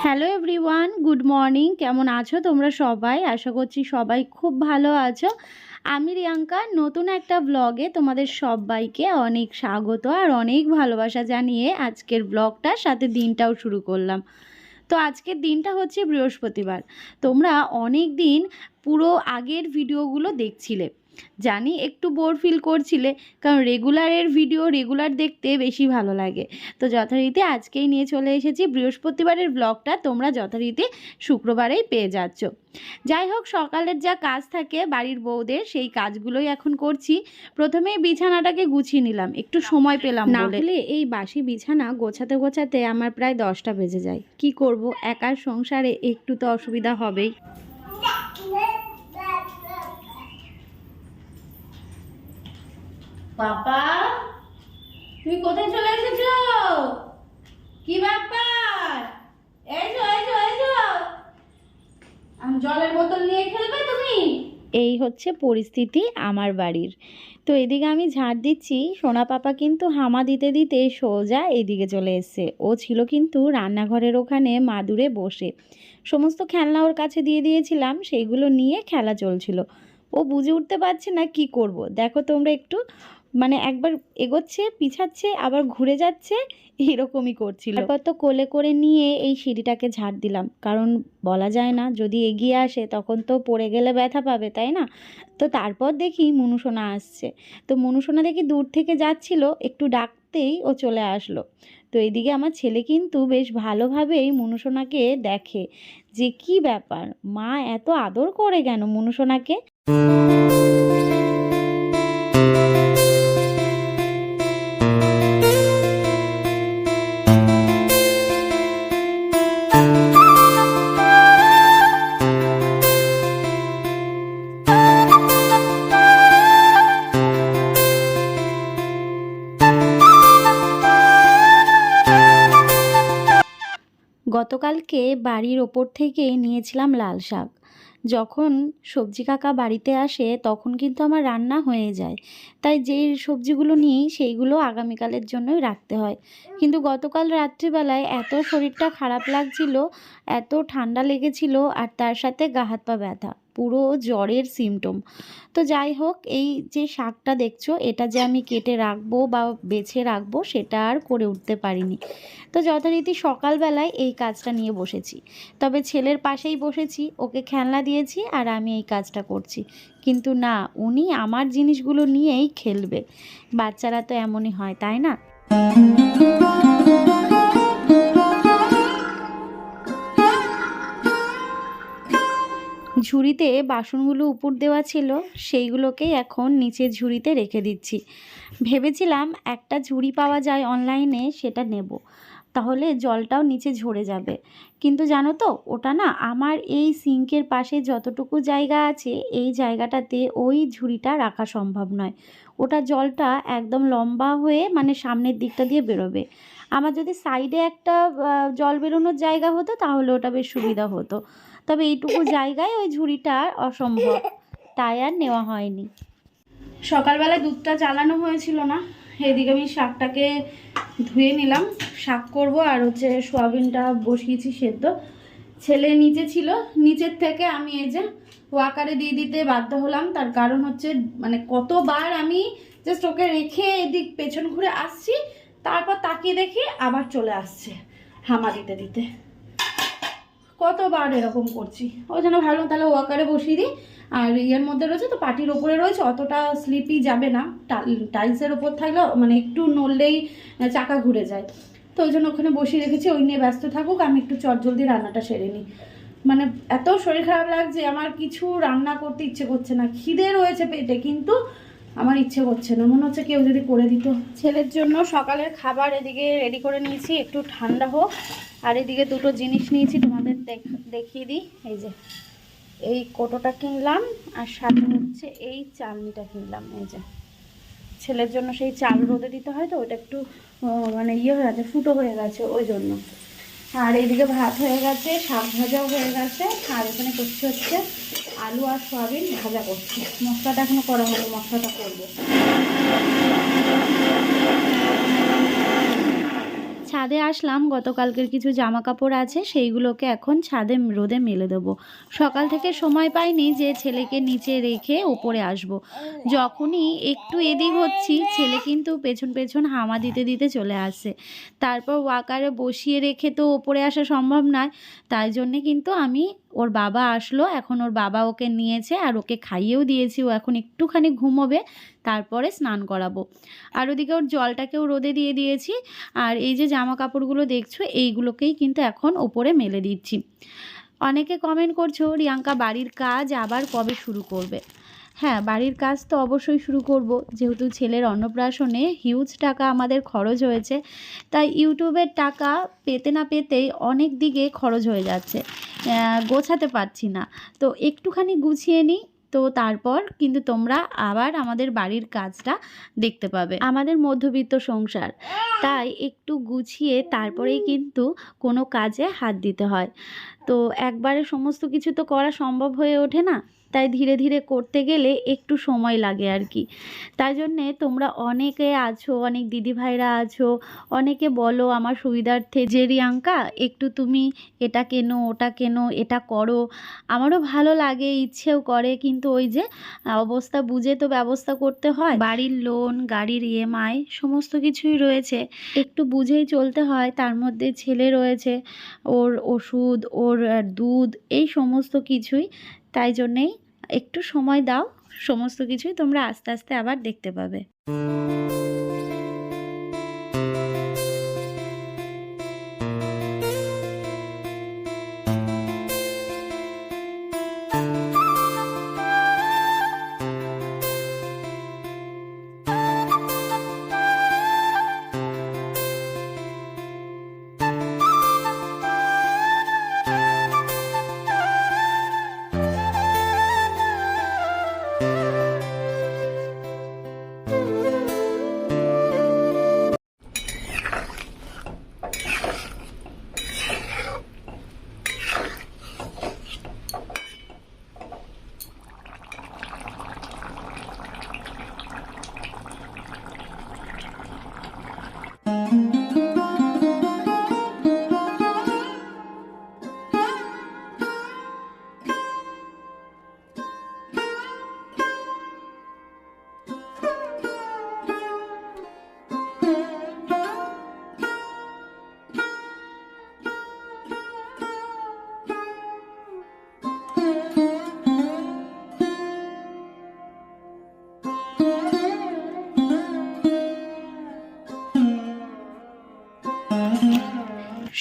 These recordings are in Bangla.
Hello everyone, good morning. কেমন আছো তোমরা সবাই? আশা করছি সবাই খুব ভালো আছো। আমি রিয়াঙ্কা, নতুন একটা ব্লগে তোমাদের সবাইকে অনেক স্বাগত আর অনেক ভালোবাসা জানিয়ে আজকের ব্লগটার সাথে দিনটাও শুরু করলাম। তো আজকের দিনটা হচ্ছে বৃহস্পতিবার। তোমরা অনেক দিন পুরো আগের ভিডিওগুলো দেখছিলে, জানি একটু বোর ফিল করছিলে, কারণ রেগুলারের ভিডিও রেগুলার দেখতে বেশি ভালো লাগে। তো যথারীতি আজকেই নিয়ে চলে এসেছি বৃহস্পতিবারের ব্লগটা, তোমরা যথারীতি শুক্রবারেই পেয়ে যাচ্ছ। যাই হোক, সকালের যা কাজ থাকে বাড়ির বউদের, সেই কাজগুলোই এখন করছি। প্রথমেই বিছানাটাকে গুছিয়ে নিলাম, একটু সময় পেলাম না হলে এই বাসি বিছানা গোছাতে গোছাতে আমার প্রায় 10টা বেজে যায়। কি করব, একার সংসারে একটু তো অসুবিধা হবেই। পাপা, তুমি কোথায় চলে এসেছো? কি ব্যাপার? এসো এসো এসো, জলের বোতল নিয়ে খেলবে তুমি? এই হচ্ছে পরিস্থিতি আমার বাড়ির। তো এদিকে আমি ঝাড় দিচ্ছি, সোনা পাপা কিন্তু হামা দিতে দিতে সোজা এদিকে চলে এসছে। ও ছিল কিন্তু রান্নাঘরের ওখানে মাদুরে বসে, সমস্ত খেলনা ওর কাছে দিয়ে দিয়েছিলাম, সেইগুলো নিয়ে খেলা চলছিল। ও বুঝে উঠতে পারছে না কি করব। দেখো তোমরা একটু, মানে একবার এগোচ্ছে, পিছাচ্ছে, আবার ঘুরে যাচ্ছে, এরকমই করছিল। তারপর তো কোলে করে নিয়ে এই সিঁড়িটাকে ঝাড় দিলাম, কারণ বলা যায় না, যদি এগিয়ে আসে তখন তো পড়ে গেলে ব্যথা পাবে, তাই না? তো তারপর দেখি মনুসোনা আসছে। তো মনুসোনা দেখি দূর থেকে যাচ্ছিল, একটু ডাকতেই ও চলে আসলো। তো এদিকে আমার ছেলে কিন্তু বেশ ভালোভাবেই মনুসোনাকে দেখে, যে কি ব্যাপার, মা এত আদর করে কেন মনুসোনাকে। গতকালকে বাড়ির ওপর থেকে নিয়েছিলাম লাল শাক। যখন সবজি কাকা বাড়িতে আসে তখন কিন্তু আমার রান্না হয়ে যায়, তাই যেই সবজিগুলো নিই সেইগুলো আগামীকালের জন্যই রাখতে হয়। কিন্তু গতকাল রাত্রিবেলায় এত শরীরটা খারাপ লাগছিল, এত ঠান্ডা লেগেছিল, আর তার সাথে গা হাত পা ব্যথা, পুরো জ্বরের সিমটম। তো যাই হোক, এই যে শাকটা দেখছো, এটা যে আমি কেটে রাখবো বা বেছে রাখবো সেটা আর করে উঠতে পারিনি। তো যথারীতি সকালবেলায় এই কাজটা নিয়ে বসেছি, তবে ছেলের পাশেই বসেছি, ওকে খেলনা দিয়েছি আর আমি এই কাজটা করছি। কিন্তু না, উনি আমার জিনিসগুলো নিয়েই খেলবে। বাচ্চারা তো এমনই হয়, তাই না? ঝুড়িতে বাসনগুলো উপর দেওয়া ছিল, সেইগুলোকেই এখন নিচে ঝুড়িতে রেখে দিচ্ছি। ভেবেছিলাম একটা ঝুড়ি পাওয়া যায় অনলাইনে, সেটা নেব, তাহলে জলটাও নিচে ঝরে যাবে। কিন্তু জানো তো, ওটা না আমার এই সিঙ্কের পাশে যতটুকু জায়গা আছে, এই জায়গাটাতে ওই ঝুড়িটা রাখা সম্ভব নয়। ওটা জলটা একদম লম্বা হয়ে মানে সামনের দিকটা দিয়ে বেরোবে। আমার যদি সাইডে একটা জল বেরোনোর জায়গা হতো তাহলে ওটা বেশ সুবিধা হতো, তবে এইটুকু জায়গায় ওই ঝুড়িটা অসম্ভব, তাই আর নেওয়া হয়নি। সকালবেলায় দুধটা চালানো হয়েছিল না, এদিকে আমি শাকটাকে ধুয়ে নিলাম, শাক করব, আর হচ্ছে সোয়াবিনটা বসিয়েছি সেদ্ধ। ছেলে নিচে ছিল, নিচের থেকে আমি এই যে ওয়াকারে দিয়ে দিতে বাধ্য হলাম। তার কারণ হচ্ছে, মানে কতবার আমি জাস্ট ওকে রেখে এদিক পেছন ঘুরে আসছি, তারপর তাকিয়ে দেখি আবার চলে আসছে হামা দিতে দিতে। কতবার এরকম করছি, ওই জন্য ভাবলাম তাহলে ওয়াকারে বসিয়ে দিই। আর ইয়ের মধ্যে রয়েছে তো, পাটির ওপরে রয়েছে, অতটা স্লিপই যাবে না। টাইলসের ওপর থাকলে মানে একটু নড়লেই চাকা ঘুরে যায়, তো ওই জন্য ওখানে বসিয়ে রেখেছি। ওই নিয়ে ব্যস্ত থাকুক, আমি একটু চটজলদি রান্নাটা সেরে নিই। মানে এত শরীর খারাপ লাগছে, আমার কিছু রান্না করতে ইচ্ছে করছে না। খিদে রয়েছে পেটে, কিন্তু আমার ইচ্ছে করছে না, মনে হচ্ছে কেউ যদি করে দিত। ছেলের জন্য সকালের খাবার এদিকে রেডি করে নিয়েছি, একটু ঠান্ডা হোক। আর এদিকে দুটো জিনিস নিয়েছি, তোমাদের দেখিয়ে দিই। এই যে এই কোটোটা কিনলাম, আর সাথে হচ্ছে এই চালনিটা কিনলাম। এই যে ছেলের জন্য সেই চাল রোদে দিতে হয়, তো ওটা একটু মানে ইয়ে হয়ে গেছে, ফুটো হয়ে গেছে, ওই জন্য। আর এইদিকে ভাত হয়ে গেছে, শাক ভাজাও হয়ে গেছে, আর এখানে করছি হচ্ছে আলু আর সয়াবিন ভাজা করছি। মশলাটা এখনো করা হয়নি, মশলাটা করবো। ছাদে আসলাম, গতকালকের কিছু জামা কাপড় আছে সেইগুলোকে এখন ছাদে রোদে মেলে দেবো। সকাল থেকে সময় পাইনি যে ছেলেকে নিচে রেখে উপরে আসব। যখনই একটু এদিক হচ্ছি ছেলে কিন্তু পেছন পেছন হামা দিতে দিতে চলে আসছে। তারপর ওয়াকারে বসিয়ে রেখে তো ওপরে আসা সম্ভব নয়, তাই জন্যে কিন্তু আমি ওর বাবা আসলো, এখন ওর বাবা ওকে নিয়েছে আর ওকে খাইয়েও দিয়েছি। ও এখন একটুখানি ঘুমোবে, তারপরে স্নান করাবো। আর ওদিকে ওর জলটাকেও রোদে দিয়ে দিয়েছি। আর এই যে জামা কাপড়গুলো দেখছো এইগুলোকেই কিন্তু এখন ওপরে মেলে দিচ্ছি। অনেকে কমেন্ট করছো রিয়াঙ্কা বাড়ির কাজ আবার কবে শুরু করবে। হ্যাঁ, বাড়ির কাজ তো অবশ্যই শুরু করব, যেহেতু ছেলের অন্নপ্রাশনে হিউজ টাকা আমাদের খরচ হয়েছে, তাই ইউটিউবের টাকা পেতে না পেতেই অনেক দিকে খরচ হয়ে যাচ্ছে, গোছাতে পারছি না। তো একটুখানি গুছিয়ে নিই, তো তারপর কিন্তু তোমরা আবার আমাদের বাড়ির কাজটা দেখতে পাবে। আমাদের মধ্যবিত্ত সংসার, তাই একটু গুছিয়ে তারপরেই কিন্তু কোনো কাজে হাত দিতে হয়। তো একবারে সমস্ত কিছু তো করা সম্ভব হয়ে ওঠে না, তাই ধীরে ধীরে করতে গেলে একটু সময় লাগে আর কি। তাই জন্যে তোমরা অনেকে আছো, অনেক দিদিভাইরা আছো, অনেকে বলো আমার সুবিধার্থে যে রিয়াঙ্কা একটু তুমি এটা কেনো ওটা কেনো এটা করো। আমারও ভালো লাগে, ইচ্ছেও করে, কিন্তু ওই যে অবস্থা বুঝে তো ব্যবস্থা করতে হয়। বাড়ির লোন, গাড়ির ইএমআই সমস্ত কিছুই রয়েছে, একটু বুঝেই চলতে হয়। তার মধ্যে ছেলে রয়েছে, ওর ওষুধ, ওর দুধ, এই সমস্ত কিছুই। তাই জন্যেই একটু সময় দাও, সমস্ত কিছুই তোমরা আস্তে আস্তে আবার দেখতে পাবে।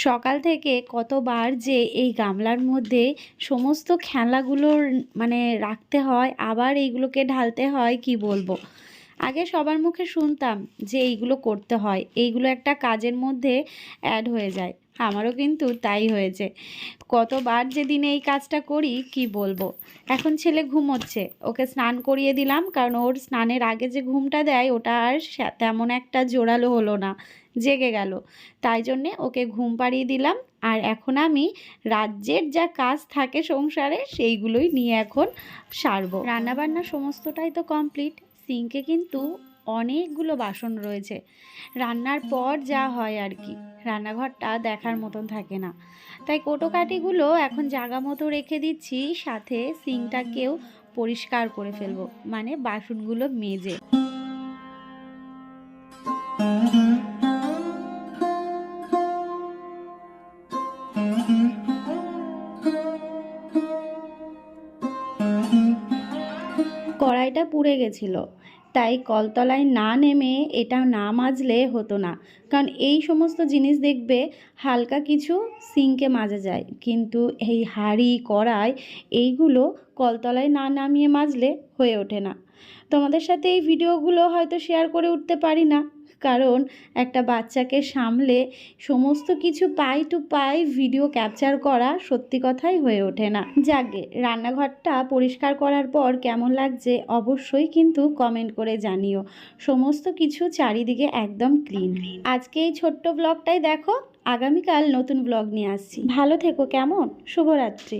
সকাল থেকে কতবার যে এই গামলার মধ্যে সমস্ত খেলাগুলোর মানে রাখতে হয়, আবার এইগুলোকে ঢালতে হয়, কি বলবো। আগে সবার মুখে শুনতাম যে এইগুলো করতে হয়, এইগুলো একটা কাজের মধ্যে অ্যাড হয়ে যায়। আমারও কিন্তু তাই হয়েছে, কতবার যে দিনে এই কাজটা করি কি বলবো। এখন ছেলে ঘুমোচ্ছে, ওকে স্নান করিয়ে দিলাম, কারণ ওর স্নানের আগে যে ঘুমটা দেয় ওটা আর তেমন একটা জোরালো হলো না, জেগে গেল। তাই জন্যে ওকে ঘুম পাড়িয়ে দিলাম। আর এখন আমি রাজ্যের যা কাজ থাকে সংসারে সেইগুলোই নিয়ে এখন সারবো। রান্নাবান্না সমস্তটাই তো কমপ্লিট, সিঙ্কে কিন্তু অনেকগুলো বাসন রয়েছে। রান্নার পর যা হয় আর কি, রান্নাঘরটা দেখার মতন থাকে না, তাই কোটোকাটিগুলো এখন জায়গা মতো রেখে দিচ্ছি, সাথে সিঙ্কটাকেও পরিষ্কার করে ফেলবো, মানে বাসনগুলো মেজে। কড়াইটা পুড়ে গেছিল, তাই কলতলায় না নেমে এটা না মাজলে হতো না, কারণ এই সমস্ত জিনিস দেখবে হালকা কিছু সিঙ্কে মাজা যায়, কিন্তু এই হাঁড়ি কড়াই এইগুলো কলতলায় না নামিয়ে মাজলে হয়ে ওঠে না। তোমাদের সাথে এই ভিডিওগুলো হয়তো শেয়ার করে উঠতে পারি না, কারণ একটা বাচ্চাকে সামলে সমস্ত কিছু পাই টু পাই ভিডিও ক্যাপচার করা সত্যি কথাই হয়ে ওঠে না। যাকে রান্নাঘরটা পরিষ্কার করার পর কেমন লাগছে অবশ্যই কিন্তু কমেন্ট করে জানিও। সমস্ত কিছু চারিদিকে একদম ক্লিন। আজকে এই ছোট্ট ব্লগটাই দেখো, আগামীকাল নতুন ব্লগ নিয়ে আসছি। ভালো থেকো, কেমন? শুভরাত্রি।